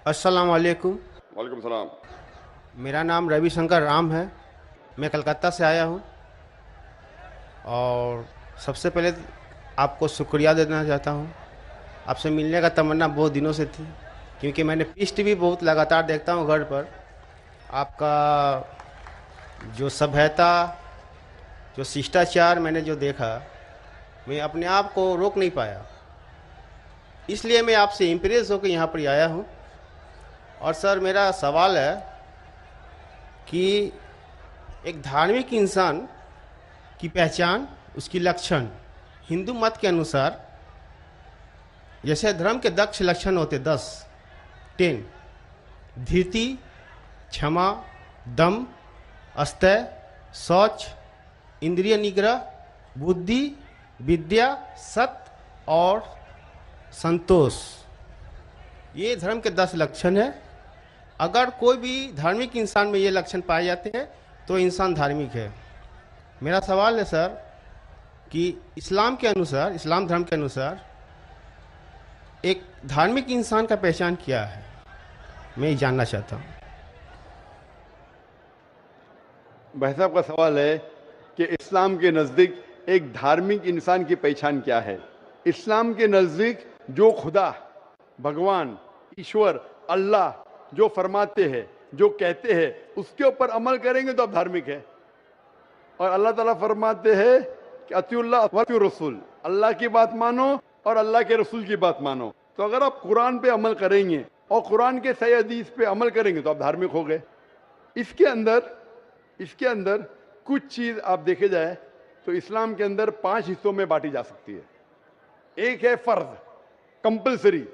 अस्सलाम वालेकुम। वालेकुम सलाम। मेरा नाम रविशंकर राम है। मैं कलकत्ता से आया हूँ और सबसे पहले आपको शुक्रिया देना चाहता हूँ। आपसे मिलने का तमन्ना बहुत दिनों से थी, क्योंकि मैंने पीस टीवी बहुत लगातार देखता हूँ घर पर। आपका जो सभ्यता, जो शिष्टाचार मैंने जो देखा, मैं अपने आप को रोक नहीं पाया। इसलिए मैं आपसे इम्प्रेस होकर यहाँ पर आया हूँ। और सर, मेरा सवाल है कि एक धार्मिक इंसान की पहचान, उसकी लक्षण हिंदू मत के अनुसार, जैसे धर्म के 10 लक्षण होते, 10 धीरति, क्षमा, दम, अस्तय, शौच, इंद्रिय निग्रह, बुद्धि, विद्या, सत्य और संतोष। ये धर्म के 10 लक्षण है। अगर कोई भी धार्मिक इंसान में ये लक्षण पाए जाते हैं तो इंसान धार्मिक है। मेरा सवाल है सर कि इस्लाम के अनुसार, इस्लाम धर्म के अनुसार एक धार्मिक इंसान का पहचान क्या है, मैं ये जानना चाहता हूँ। भाई साहब का सवाल है कि इस्लाम के नज़दीक एक धार्मिक इंसान की पहचान क्या है। इस्लाम के नज़दीक जो खुदा, भगवान, ईश्वर, अल्लाह जो फरमाते हैं, जो कहते हैं, उसके ऊपर अमल करेंगे तो आप धार्मिक है। और अल्लाह ताला फरमाते हैं कि अतिउल्लाह व अतिउर रसूल, अल्लाह की बात मानो और अल्लाह के रसूल की बात मानो। तो अगर आप कुरान पे अमल करेंगे और कुरान के सही हदीस पे अमल करेंगे तो आप धार्मिक हो गए। इसके अंदर कुछ चीज आप देखे जाए तो इस्लाम के अंदर 5 हिस्सों में बांटी जा सकती है। एक है फर्ज, कंपलसरी,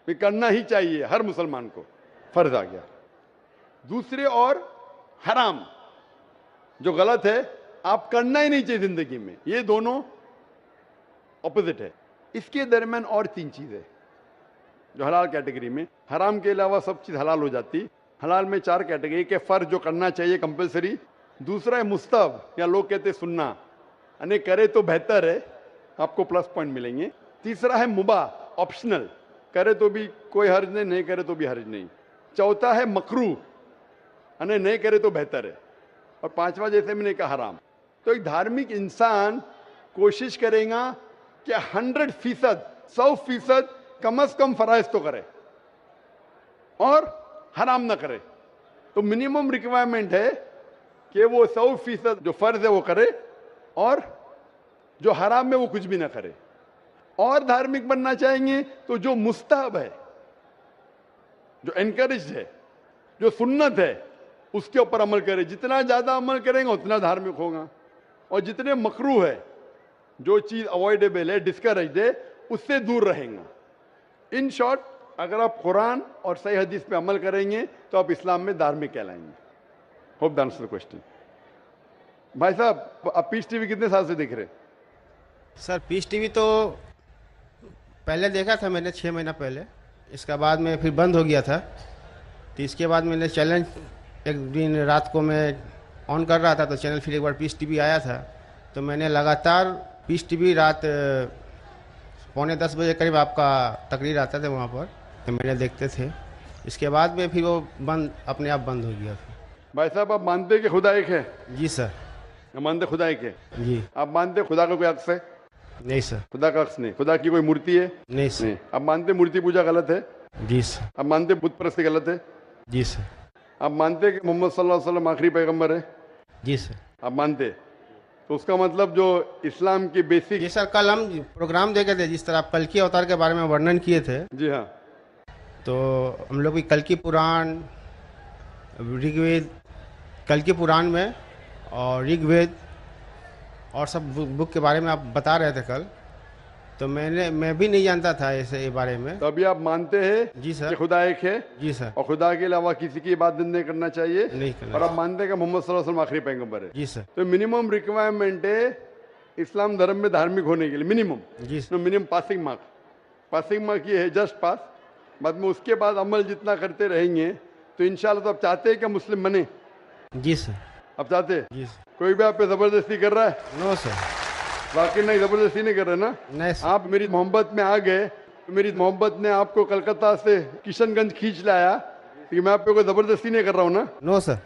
करना ही चाहिए, हर मुसलमान को फर्ज आ गया। दूसरे और हराम, जो गलत है, आप करना ही नहीं चाहिए जिंदगी में। ये दोनों ऑपोजिट है। इसके दरमियान और 3 चीजें जो हलाल कैटेगरी में, हराम के अलावा सब चीज हलाल हो जाती। हलाल में 4 कैटेगरी के फर्ज जो करना चाहिए, कंपलसरी। दूसरा है मुस्तहब, या लोग कहते हैं सुन्ना, यानी करे तो बेहतर है, आपको प्लस पॉइंट मिलेंगे। तीसरा है मुबाह, ऑप्शनल, करे तो भी कोई हर्ज नहीं, नहीं करे तो भी हर्ज नहीं। चौथा है मकरूह, यानी नहीं करे तो बेहतर है। और 5वां, जैसे मैंने कहा, हराम। तो एक धार्मिक इंसान कोशिश करेगा कि 100%, 100% कम से कम फराइज तो करे और हराम ना करे। तो मिनिमम रिक्वायरमेंट है कि वो 100% जो फर्ज है वो करे और जो हराम है वो कुछ भी ना करे। और धार्मिक बनना चाहेंगे तो जो मुस्तहब है, जो एनकरेज है, जो सुन्नत है, उसके ऊपर अमल करे। जितना ज्यादा अमल करेंगे उतना धार्मिक होगा। और जितने मकरूह है, जो चीज अवॉइडेबल है, डिस्करेज है, उससे दूर रहेगा। इन शॉर्ट, अगर आप कुरान और सही हदीस पे अमल करेंगे तो आप इस्लाम में धार्मिक कहलाएंगे। Hope the answer the question. भाई साहब, आप पीस टीवी कितने साल से देख रहे हैं? सर, पीस टीवी तो पहले देखा था मैंने 6 महीना पहले। इसका बाद में फिर बंद हो गया था। तो इसके बाद मैंने चैनल, एक दिन रात को मैं ऑन कर रहा था तो चैनल फिर एक बार पीस टीवी आया था। तो मैंने लगातार पीस टीवी रात 9:45 करीब आपका तकरीर आता था वहाँ पर, तो मैंने देखते थे। इसके बाद में फिर वो बंद, अपने आप बंद हो गया था। भाई साहब, आप मानते हैं कि खुदा एक है? जी सर। आप मानते खुदा एक है? जी। आप मानते खुदा का कोई अक्स है? नहीं सर। खुदा का अक्स नहीं। खुदा की कोई मूर्ति है? नहीं सर। नहीं। आप मानते मूर्ति पूजा गलत है? जी सर। आप मानते बुत परस्ती गलत है? जी सर। आप मानते कि मोहम्मद सल्लल्लाहु अलैहि वसल्लम आखिरी पैगंबर है? जी सर। आप मानते? तो उसका मतलब जो इस्लाम की बेसिक। जी सर, कल हम प्रोग्राम देखे थे, जिस तरह आप कल की अवतार के बारे में वर्णन किए थे। जी हाँ। तो हम लोग भी कल की पुराण, ऋग्वेद, कल की पुराण में और ऋग्वेद और सब बुक के बारे में आप बता रहे थे कल। तो मैं भी नहीं जानता था ऐसे ये बारे में। तो अभी आप मानते हैं? जी सर। कि खुदा एक है? जी सर। और खुदा के अलावा किसी की इबादत नहीं करना चाहिए? नहीं करना। और आप मानते हैं कि मोहम्मद सल्लल्लाहु अलैहि वसल्लम आखिरी पैगंबर है? जी सर। तो मिनिमम रिक्वायरमेंट है इस्लाम धर्म में धार्मिक होने के लिए, मिनिमम। जी sir. Minimum passing mark. Passing mark ये है, जस्ट पास। बाद में उसके बाद अमल जितना करते रहेंगे तो इंशाल्लाह। तो आप चाहते हैं कि मुस्लिम बने? जी सर। आप चाहते हैं? जी सर। कोई भी आप पे जबरदस्ती कर रहा है? No sir. वाकई नहीं, जबरदस्ती नहीं कर रहे ना? नहीं सर। आप मेरी मोहब्बत में आ गए तो मेरी मोहब्बत ने आपको कलकत्ता से किशनगंज खींच लाया कि मैं आपको कोई जबरदस्ती नहीं कर रहा हूँ ना। No sir.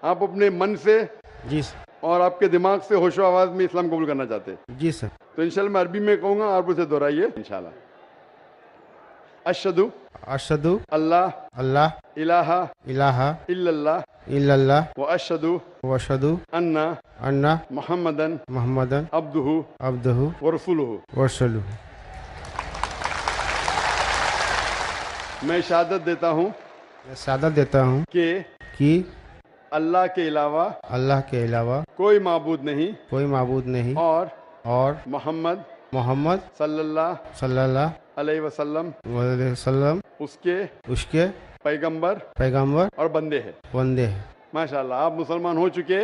आप अपने मन से जी सर। और आपके दिमाग से होशो आवाज में इस्लाम कबूल करना चाहते हैं। जी सर। तो इंशाल्लाह मैं अरबी में कहूंगा, आप उसे दोहराइए इंशाल्लाह। अशहदु अशहदु अल्लाह अल्लाह इलाहा इलाहा इल्लल्लाह इल्लल्लाह व अशहदु व अशहदु अन्ना अन्ना मुहम्मदन मुहम्मदन अब्दुहु अब्दुहु व रसूलुहु। व रसूलुहु। मैं शहादत देता हूँ मैं शहादत देता हूँ कि अल्लाह के अलावा अल्लाह के अलावा कोई माबूद नहीं कोई माबूद नहीं और मोहम्मद सल्लल्लाहु सल्लल्लाहु अलैहि वसल्लम अलैहि वसल्लम उसके पैगंबर पैगंबर और बंदे हैं। बंदे हैं। माशाल्लाह, आप मुसलमान हो चुके